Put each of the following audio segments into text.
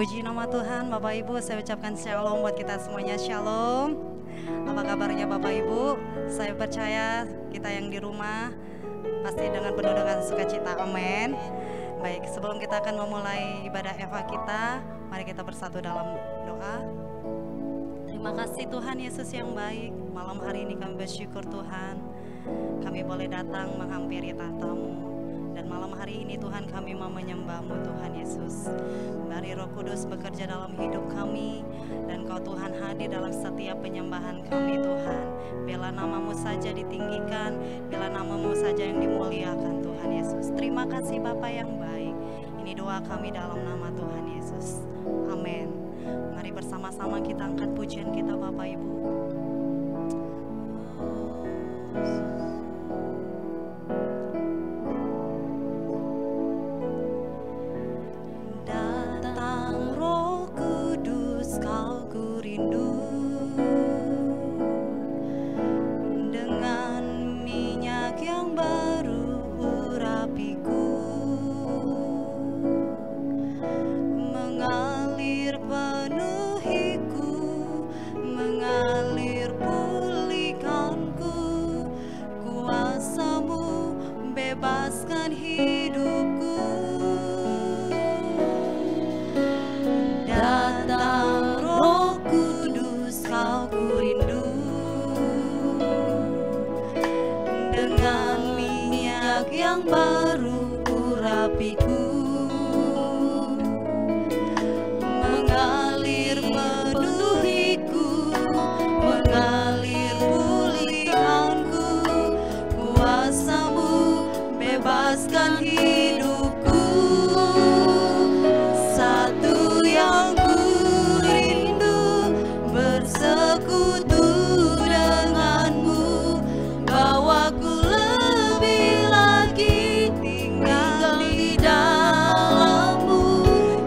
Puji nama Tuhan, Bapak Ibu, saya ucapkan shalom buat kita semuanya, shalom. Apa kabarnya Bapak Ibu? Saya percaya kita yang di rumah pasti dengan penuh dengan sukacita, amin. Baik, sebelum kita akan memulai ibadah Eva kita, mari kita bersatu dalam doa. Terima kasih Tuhan Yesus yang baik, malam hari ini kami bersyukur Tuhan, kami boleh datang menghampiri tahta-Mu. Dan malam hari ini Tuhan kami mau menyembah-Mu Tuhan Yesus. Mari Roh Kudus bekerja dalam hidup kami, dan Kau Tuhan hadir dalam setiap penyembahan kami Tuhan. Bila nama-Mu saja ditinggikan, bila nama-Mu saja yang dimuliakan Tuhan Yesus. Terima kasih Bapa yang baik. Ini doa kami dalam nama Tuhan Yesus. Amin. Mari bersama-sama kita angkat pujian kita Bapak Ibu. Bebaskan hidupku, datang Roh Kudus, Kau kurindu, dengan minyak yang baru urapiku, mengalir penuhiku, mengalir pulihkanku, kuasa-Mu bebaskan hidupku. Satu yang ku rindu, bersekutu denganmu, bawaku lebih lagi tinggal di dalammu,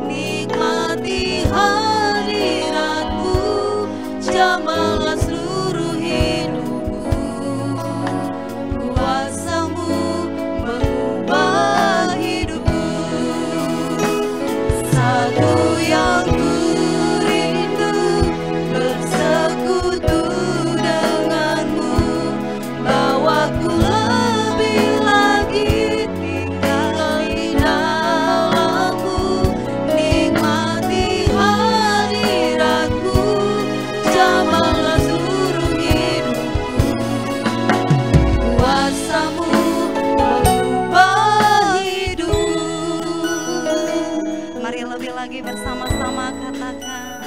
nikmati hadiratmu, jamahlah seluruh hidupku. Kuasa-Mu mengubah hidupku. Satu yang ku rindu, bersekutu denganmu, bawaku lebih lagi tinggal di dalammu, nikmati hadiratmu, jamahlah seluruh hidupku. Kuasa-Mu lebih lagi bersama-sama katakan,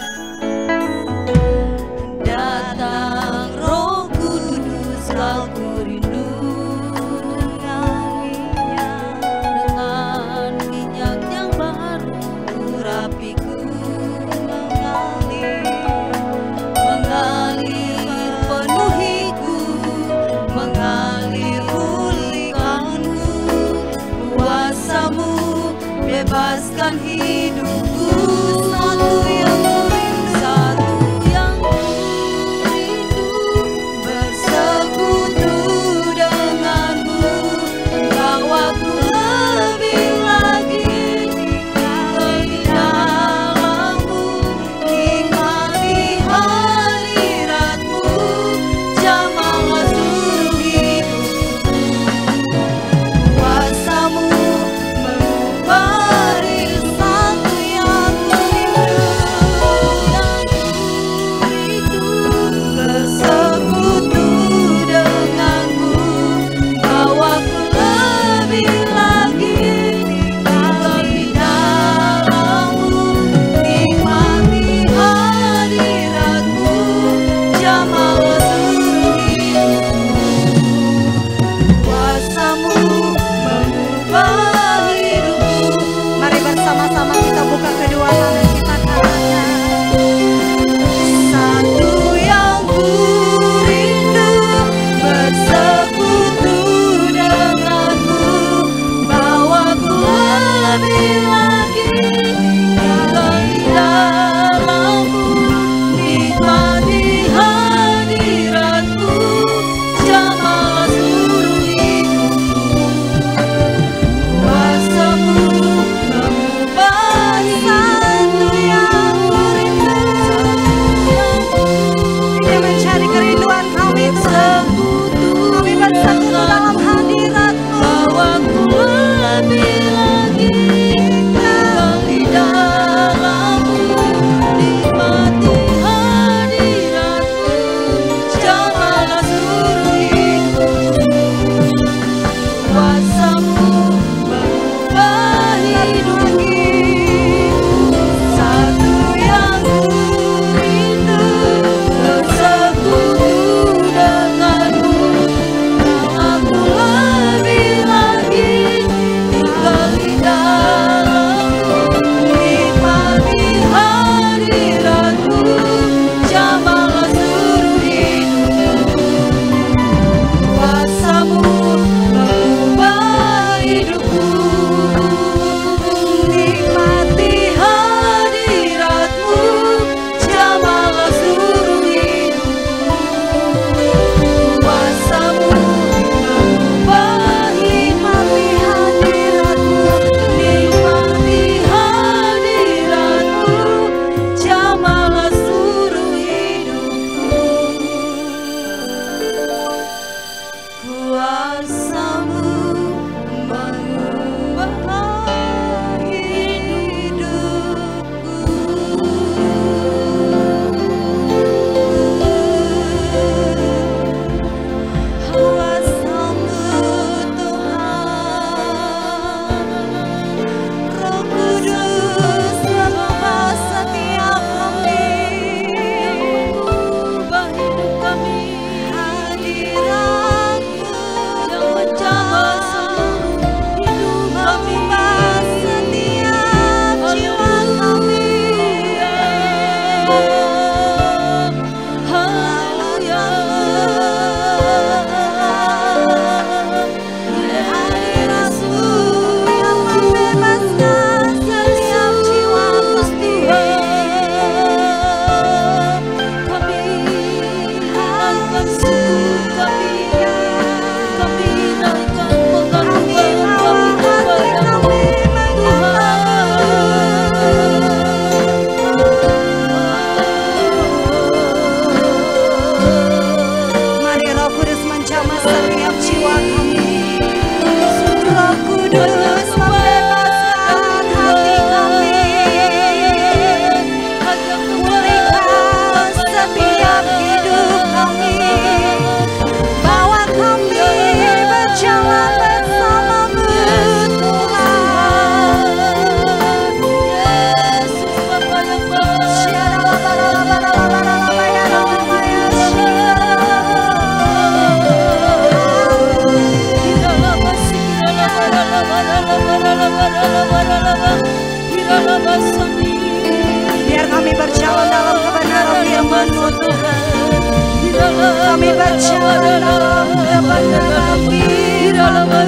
datang Roh Kudus, Kau kurindu, dengan minyak yang baru urapiku, mengalir penuhiku, mengalir pulihkanku, kuasa-Mu bebaskan hidupku. Satu yang ku rindu, bersekutu denganmu, bawaku lebih lagi tinggal di dalammu, nikmati hadiratmu, jamahlah seluruh hidupku. Kuasa-Mu mengubah satu yang ku rindu, bersekutu denganmu, bawaku lebih lagi tinggal di dalammu, nikmati hadiratmu, jamahlah seluruh hidupku. Kuasa-Mu mengubah hidupku. Mari bersama-sama kita buka kedua tangan kita katakan, satu yang ku rindu, bersekutu denganmu, bawaku lebih lagi tinggal di dalammu, nikmati hadiratmu, jamahlah seluruh hidupku. Kuasa-Mu mengubah satu Biar kami berjalan dalam kebenaran firman-Mu Tuhan. Kami berjalan dalam kebenaran firman-Mu.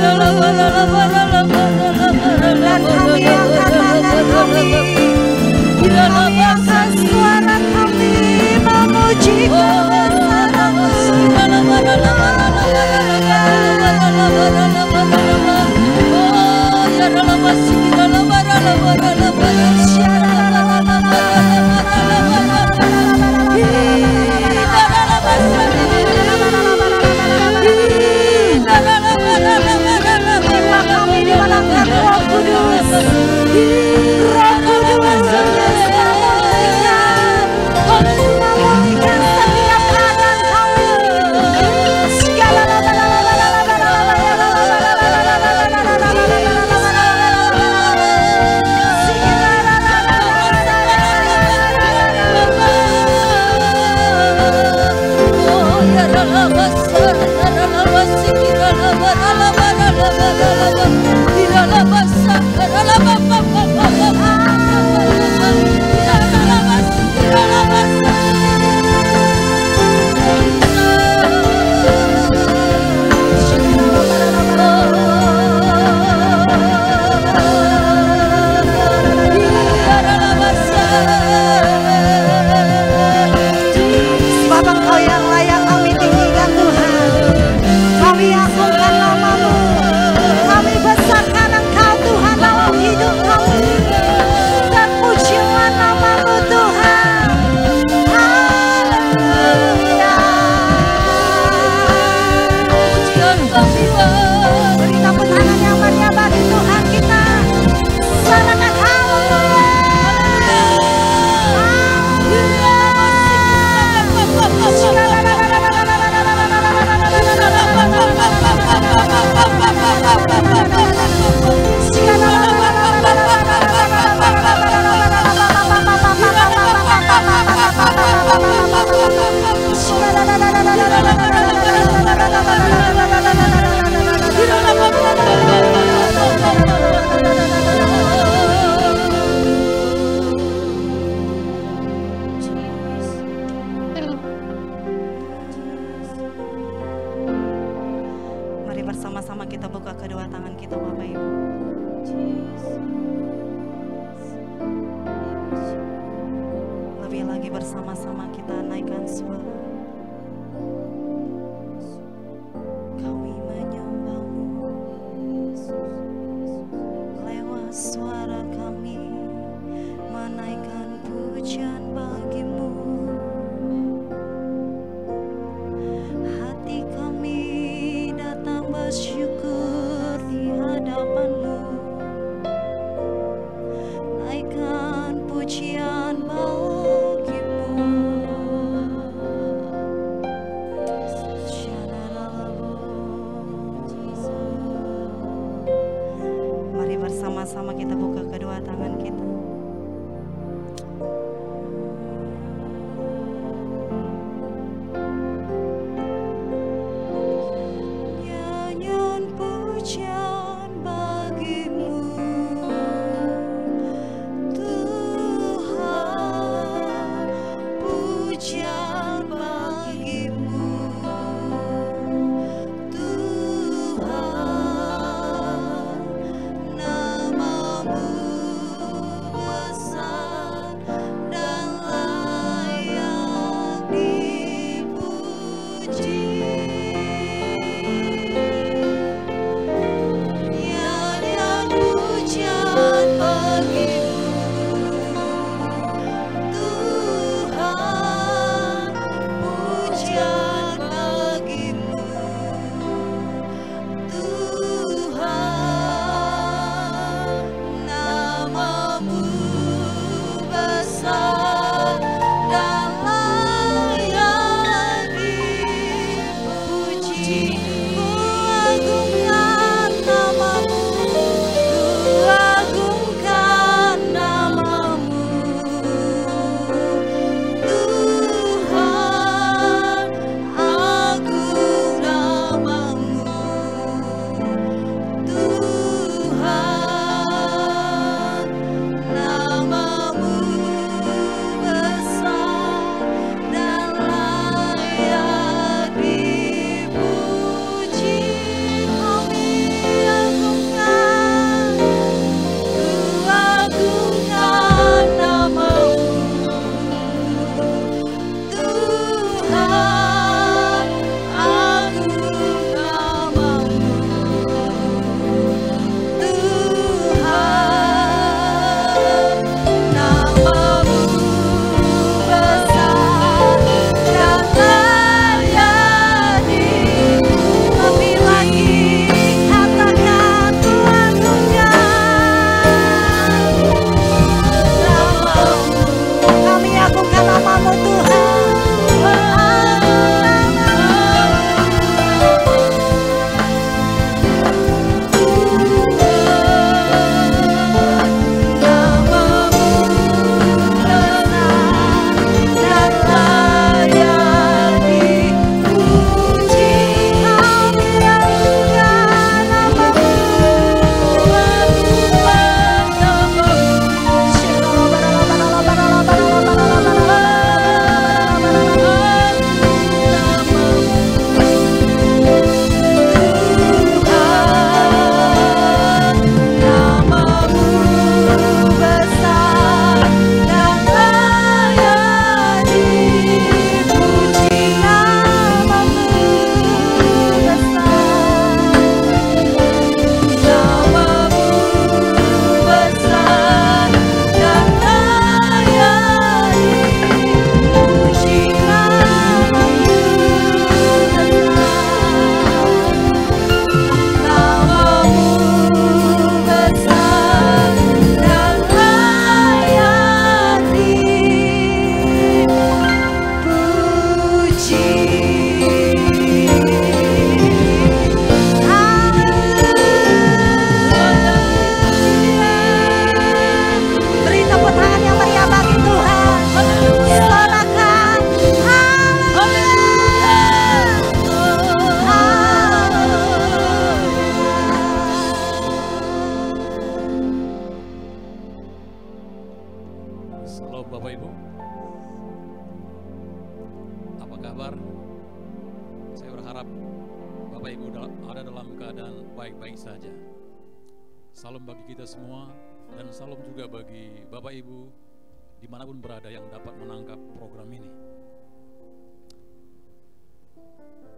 Dan kami angkat tangan kami. Kami angkat suara kami memuji kebesaran-Mu. Kami dimenangkan Roh Kudus. Roh Kudus memulihkan setiap keadaan kami. Sebab Engkau yang layak kami tinggikan Tuhan. Kami agungkan nama-Mu. Kami besarkan Engkau Tuhan dalam hidup kami. Dan pujilah nama-Mu Tuhan. Haleluya. Beri tepuk tangan yang meriah bagi Tuhan kita. Sorakan haleluya. Mari bersama-sama kita buka kedua tangan kita Bapak Ibu. Lebih lagi bersama-sama kita naikkan suara. Kami menyembah-Mu lewat suara kami, menaikkan pujian bagi-Mu. Hati kami datang bersyukur di hadapan-Mu, naikkan pujian bagi-Mu. Halo Bapak Ibu, apa kabar? Saya berharap Bapak Ibu ada dalam keadaan baik-baik saja. Salam bagi kita semua dan salam juga bagi Bapak Ibu dimanapun berada yang dapat menangkap program ini.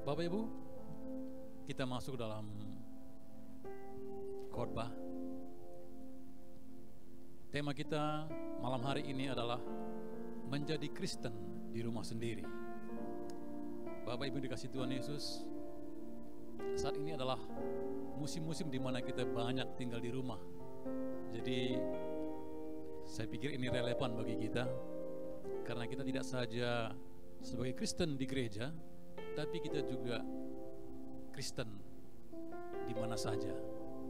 Bapak Ibu, kita masuk dalam khotbah. Tema kita malam hari ini adalah menjadi Kristen di rumah sendiri. Bapak Ibu dikasih Tuhan Yesus, saat ini adalah musim-musim di mana kita banyak tinggal di rumah. Jadi saya pikir ini relevan bagi kita, karena kita tidak saja sebagai Kristen di gereja, tapi kita juga Kristen di mana saja,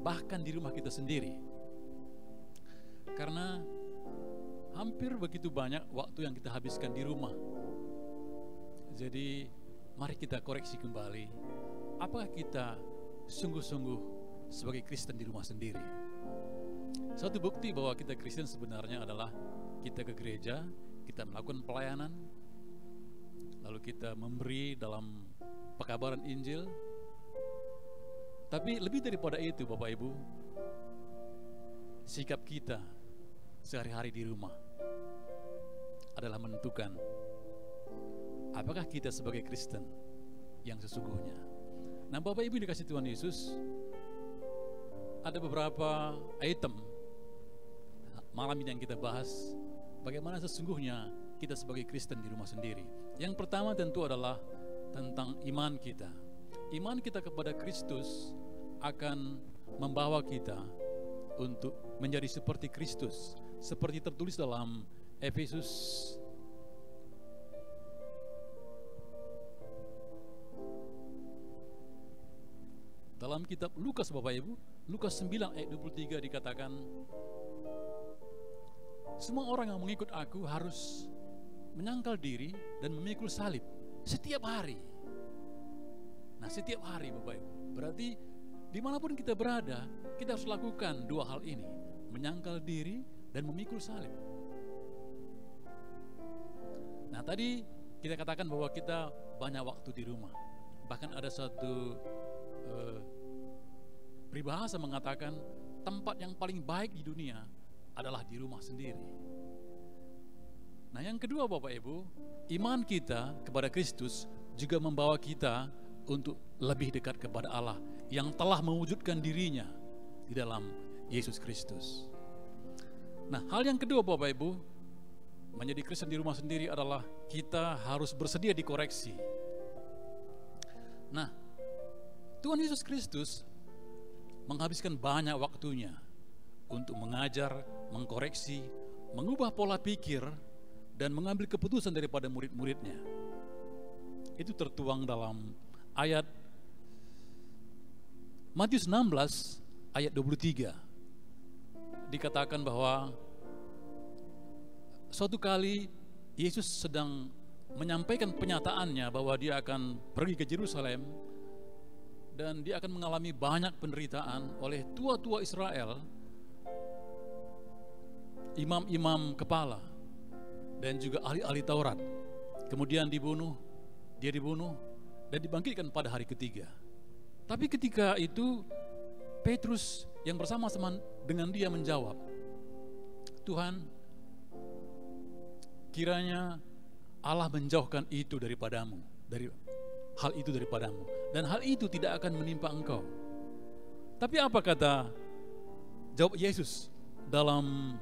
bahkan di rumah kita sendiri. Karena hampir begitu banyak waktu yang kita habiskan di rumah. Jadi mari kita koreksi kembali, apakah kita sungguh-sungguh sebagai Kristen di rumah sendiri? Satu bukti bahwa kita Kristen sebenarnya adalah kita ke gereja, kita melakukan pelayanan, lalu kita memberi dalam pekabaran Injil. Tapi lebih daripada itu Bapak Ibu, sikap kita sehari-hari di rumah adalah menentukan apakah kita sebagai Kristen yang sesungguhnya. Nah Bapak Ibu dikasih Tuhan Yesus, ada beberapa item malam ini yang kita bahas, bagaimana sesungguhnya kita sebagai Kristen di rumah sendiri. Yang pertama tentu adalah tentang iman kita. Iman kita kepada Kristus akan membawa kita untuk menjadi seperti Kristus, seperti tertulis dalam Efesus dalam kitab Lukas Bapak Ibu, Lukas 9 ayat 23 dikatakan, semua orang yang mengikut aku harus menyangkal diri dan memikul salib setiap hari. Nah setiap hari Bapak Ibu, berarti dimanapun kita berada, kita harus lakukan dua hal ini, menyangkal diri dan memikul salib. Nah tadi kita katakan bahwa kita banyak waktu di rumah. Bahkan ada satu peribahasa mengatakan tempat yang paling baik di dunia adalah di rumah sendiri. Nah yang kedua Bapak Ibu, iman kita kepada Kristus juga membawa kita untuk lebih dekat kepada Allah yang telah mewujudkan dirinya di dalam Yesus Kristus. Nah, hal yang kedua Bapak Ibu, menjadi Kristen di rumah sendiri adalah kita harus bersedia dikoreksi. Nah, Tuhan Yesus Kristus menghabiskan banyak waktunya untuk mengajar, mengkoreksi, mengubah pola pikir, dan mengambil keputusan daripada murid-muridnya. Itu tertuang dalam ayat Matius 16 ayat 23. Dikatakan bahwa suatu kali Yesus sedang menyampaikan penyataannya bahwa dia akan pergi ke Yerusalem dan dia akan mengalami banyak penderitaan oleh tua-tua Israel, imam-imam kepala dan juga ahli-ahli Taurat. Kemudian dia dibunuh dan dibangkitkan pada hari ketiga. Tapi ketika itu Petrus yang bersama-sama dengan dia menjawab, Tuhan, kiranya Allah menjauhkan itu daripadamu, dari hal itu daripadamu, dan hal itu tidak akan menimpa engkau. Tapi apa kata jawab Yesus dalam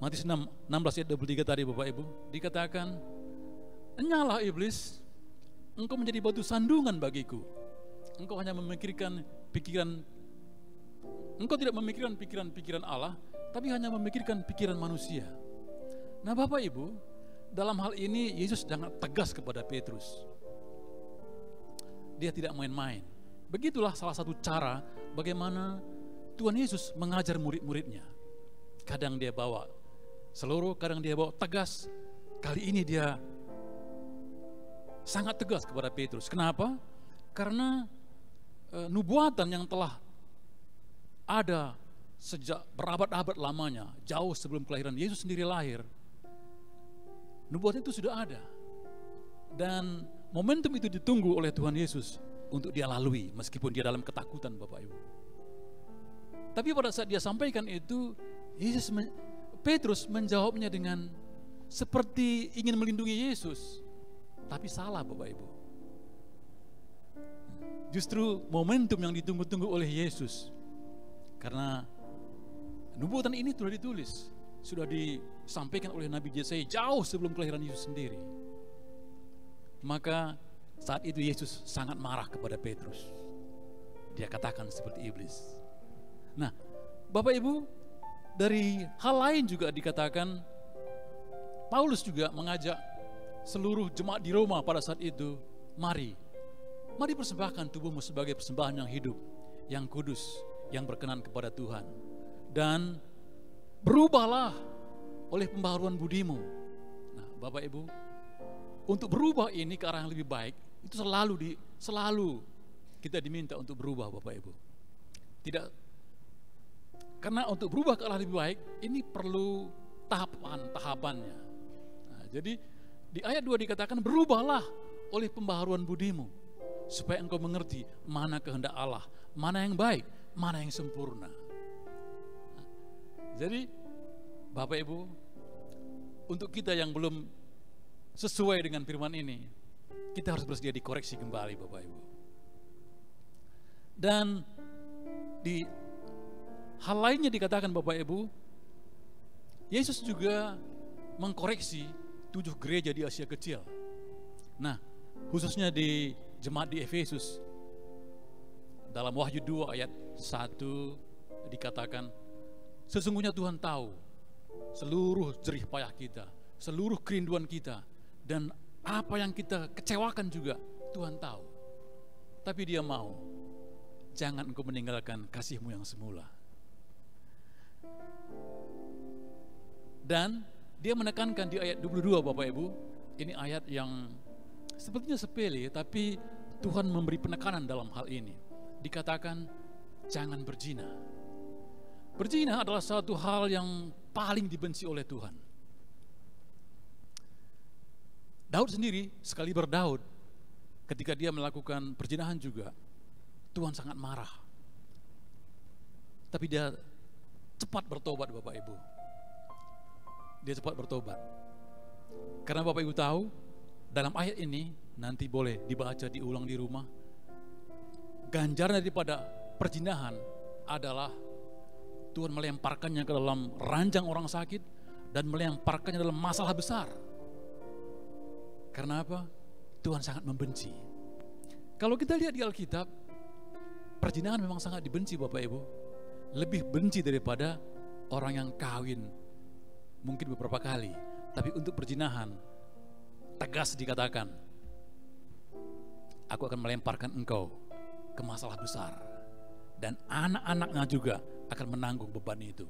Matius 16 ayat 23 tadi Bapak Ibu, dikatakan, enyalah iblis, engkau menjadi batu sandungan bagiku. Engkau hanya memikirkan pikiran, engkau tidak memikirkan pikiran-pikiran Allah, tapi hanya memikirkan pikiran manusia. Nah Bapak Ibu, dalam hal ini Yesus sangat tegas kepada Petrus. Dia tidak main-main. Begitulah salah satu cara bagaimana Tuhan Yesus mengajar murid-muridnya. Kadang dia bawa seluruh, kadang dia bawa tegas. Kali ini dia sangat tegas kepada Petrus. Kenapa? Karena nubuatan yang telah ada sejak berabad-abad lamanya, jauh sebelum kelahiran Yesus sendiri lahir, nubuatan itu sudah ada. Dan momentum itu ditunggu oleh Tuhan Yesus untuk dia lalui, meskipun dia dalam ketakutan, Bapak Ibu. Tapi pada saat dia sampaikan itu, Petrus menjawabnya dengan seperti ingin melindungi Yesus, tapi salah, Bapak Ibu. Justru momentum yang ditunggu-tunggu oleh Yesus, karena nubuatan ini sudah ditulis, sudah disampaikan oleh Nabi Yesaya jauh sebelum kelahiran Yesus sendiri. Maka saat itu Yesus sangat marah kepada Petrus. Dia katakan seperti iblis. Nah, Bapak Ibu, dari hal lain juga dikatakan, Paulus juga mengajak seluruh jemaat di Roma pada saat itu, mari persembahkan tubuhmu sebagai persembahan yang hidup, yang kudus, yang berkenan kepada Tuhan. Dan berubahlah oleh pembaharuan budimu. Nah, Bapak Ibu, untuk berubah ini ke arah yang lebih baik, itu selalu kita diminta untuk berubah, Bapak Ibu. Karena untuk berubah ke arah lebih baik, ini perlu tahapannya. Nah, jadi di ayat 2 dikatakan, berubahlah oleh pembaharuan budimu, supaya engkau mengerti mana kehendak Allah, mana yang baik, mana yang sempurna. Nah, jadi Bapak Ibu, untuk kita yang belum sesuai dengan firman ini, kita harus bersedia dikoreksi kembali, Bapak Ibu. Dan di hal lainnya dikatakan, Bapak Ibu, Yesus juga mengkoreksi 7 gereja di Asia Kecil. Nah, khususnya di jemaat di Efesus. Dalam Wahyu 2 ayat 1 dikatakan, sesungguhnya Tuhan tahu seluruh jerih payah kita, seluruh kerinduan kita, dan apa yang kita kecewakan juga Tuhan tahu. Tapi Dia mau, jangan engkau meninggalkan kasih-Mu yang semula. Dan Dia menekankan di ayat 22, Bapak Ibu, ini ayat yang sepertinya sepele, tapi Tuhan memberi penekanan dalam hal ini. Dikatakan, jangan berzina. Berzina adalah satu hal yang paling dibenci oleh Tuhan. Daud sendiri, sekali berdaud, ketika dia melakukan perzinahan juga, Tuhan sangat marah. Tapi dia cepat bertobat, Bapak Ibu. Dia cepat bertobat. Karena Bapak Ibu tahu, dalam ayat ini, nanti boleh dibaca diulang di rumah, ganjaran daripada perzinahan adalah Tuhan melemparkannya ke dalam ranjang orang sakit dan melemparkannya dalam masalah besar. Karena apa? Tuhan sangat membenci. Kalau kita lihat di Alkitab, perzinahan memang sangat dibenci, Bapak Ibu. Lebih benci daripada orang yang kawin mungkin beberapa kali. Tapi untuk perzinahan, tegas dikatakan, aku akan melemparkan engkau ke masalah besar. Dan anak-anaknya juga akan menanggung beban itu.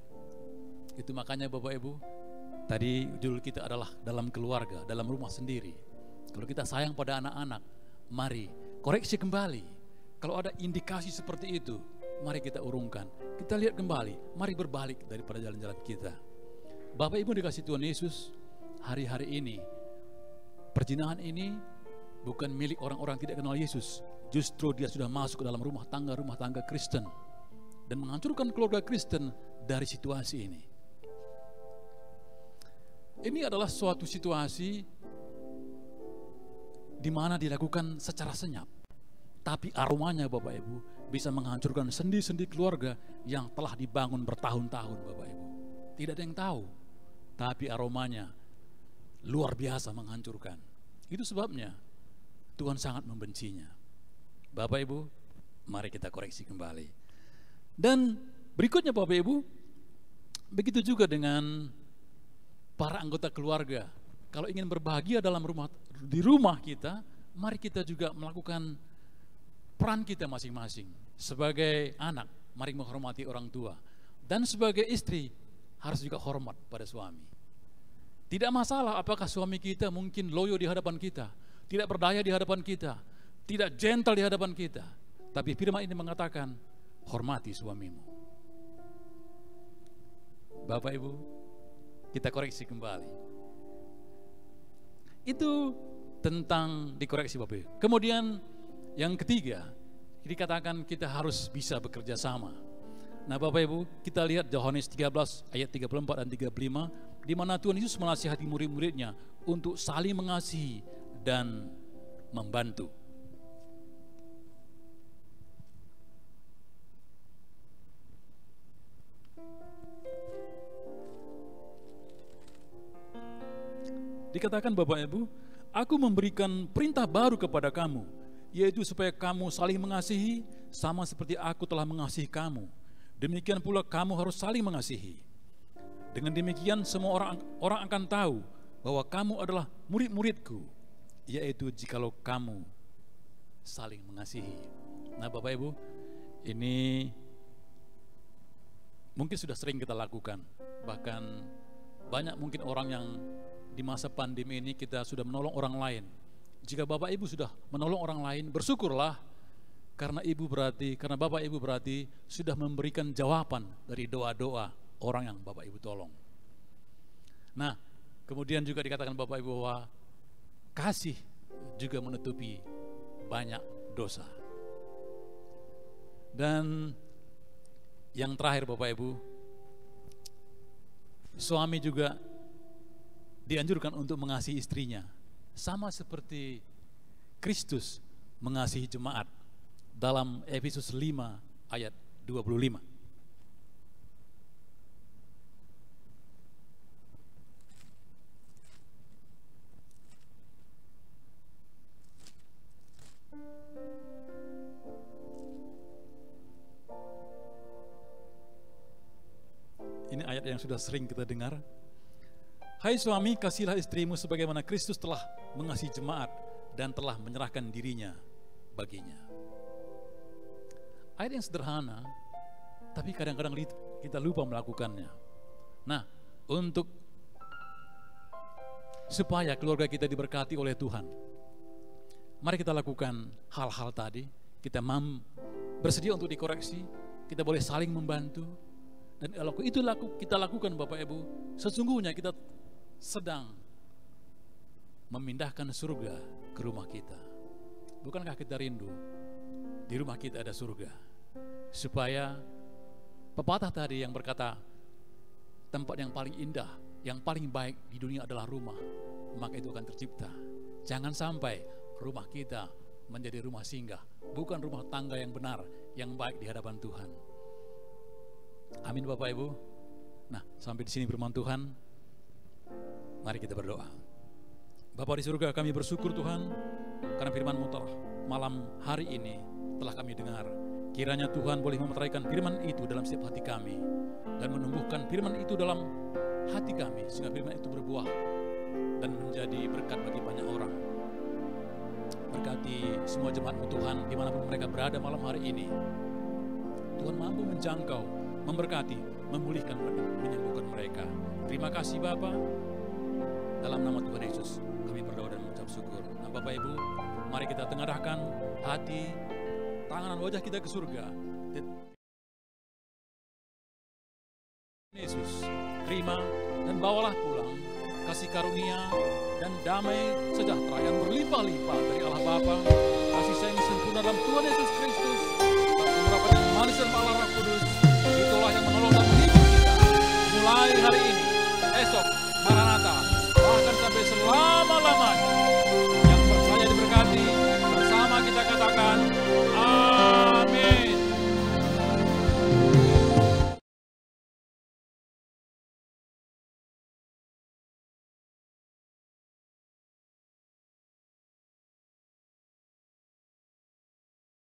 Itu makanya Bapak Ibu, tadi judul kita adalah dalam keluarga, dalam rumah sendiri. Kalau kita sayang pada anak-anak, mari koreksi kembali. Kalau ada indikasi seperti itu, mari kita urungkan. Kita lihat kembali, mari berbalik daripada jalan-jalan kita. Bapak Ibu dikasih Tuhan Yesus, hari-hari ini, perzinahan ini bukan milik orang-orang tidak kenal Yesus. Justru dia sudah masuk ke dalam rumah tangga Kristen dan menghancurkan keluarga Kristen dari situasi ini. Ini adalah suatu situasi di mana dilakukan secara senyap, tapi aromanya, Bapak Ibu, bisa menghancurkan sendi-sendi keluarga yang telah dibangun bertahun-tahun, Bapak Ibu. Tidak ada yang tahu, tapi aromanya luar biasa menghancurkan. Itu sebabnya Tuhan sangat membencinya. Bapak Ibu, mari kita koreksi kembali. Dan berikutnya, Bapak Ibu, begitu juga dengan para anggota keluarga. Kalau ingin berbahagia di rumah kita, mari kita juga melakukan peran kita masing-masing. Sebagai anak, mari menghormati orang tua. Dan sebagai istri, harus juga hormat pada suami. Tidak masalah apakah suami kita mungkin loyo di hadapan kita, tidak berdaya di hadapan kita, tidak gentle di hadapan kita. Tapi firman ini mengatakan, hormati suamimu. Bapak Ibu, kita koreksi kembali. Itu tentang dikoreksi Bapak Ibu. Kemudian yang ketiga, dikatakan kita harus bisa bekerja sama. Nah Bapak Ibu, kita lihat Yohanes 13 ayat 34 dan 35, di mana Tuhan Yesus menasihati murid-muridnya untuk saling mengasihi dan membantu. Dikatakan Bapak Ibu, aku memberikan perintah baru kepada kamu, yaitu supaya kamu saling mengasihi sama seperti aku telah mengasihi kamu. Demikian pula kamu harus saling mengasihi. Dengan demikian semua orang akan tahu bahwa kamu adalah murid-muridku, yaitu jikalau kamu saling mengasihi. Nah Bapak Ibu, ini mungkin sudah sering kita lakukan. Bahkan banyak mungkin orang yang di masa pandemi ini kita sudah menolong orang lain. Jika Bapak Ibu sudah menolong orang lain, bersyukurlah, karena Bapak Ibu berarti sudah memberikan jawaban dari doa-doa orang yang Bapak Ibu tolong. Nah, kemudian juga dikatakan Bapak Ibu bahwa kasih juga menutupi banyak dosa. Dan yang terakhir Bapak Ibu, suami juga dianjurkan untuk mengasihi istrinya, sama seperti Kristus mengasihi jemaat dalam Efesus 5 ayat 25. Ini ayat yang sudah sering kita dengar. Hai suami, kasihilah istrimu sebagaimana Kristus telah mengasihi jemaat dan telah menyerahkan dirinya baginya. Ayat yang sederhana, tapi kadang-kadang kita lupa melakukannya. Nah, untuk supaya keluarga kita diberkati oleh Tuhan, mari kita lakukan hal-hal tadi. Kita bersedia untuk dikoreksi, kita boleh saling membantu. Dan kalau itu kita lakukan Bapak Ibu, sesungguhnya kita sedang memindahkan surga ke rumah kita. Bukankah kita rindu di rumah kita ada surga? Supaya pepatah tadi yang berkata tempat yang paling indah, yang paling baik di dunia adalah rumah, maka itu akan tercipta. Jangan sampai rumah kita menjadi rumah singgah, bukan rumah tangga yang benar, yang baik di hadapan Tuhan. Amin Bapak Ibu. Nah, sampai di sini firman Tuhan. Mari kita berdoa. Bapa di surga, kami bersyukur Tuhan karena firman-Mu malam hari ini telah kami dengar. Kiranya Tuhan boleh memeteraikan firman itu dalam setiap hati kami dan menumbuhkan firman itu dalam hati kami sehingga firman itu berbuah dan menjadi berkat bagi banyak orang. Berkati semua jemaat-Mu Tuhan dimanapun mereka berada malam hari ini. Tuhan mampu menjangkau, memberkati, memulihkan, menyembuhkan mereka. Terima kasih Bapa. Dalam nama Tuhan Yesus kami berdoa dan mengucap syukur. Nah Bapak Ibu, mari kita tengadahkan hati, tangan dan wajah kita ke surga. Yesus, terima dan bawalah pulang kasih karunia dan damai sejahtera yang berlimpah-limpah dari Allah Bapa, kasih sayang sempurna dalam Tuhan Yesus Kristus.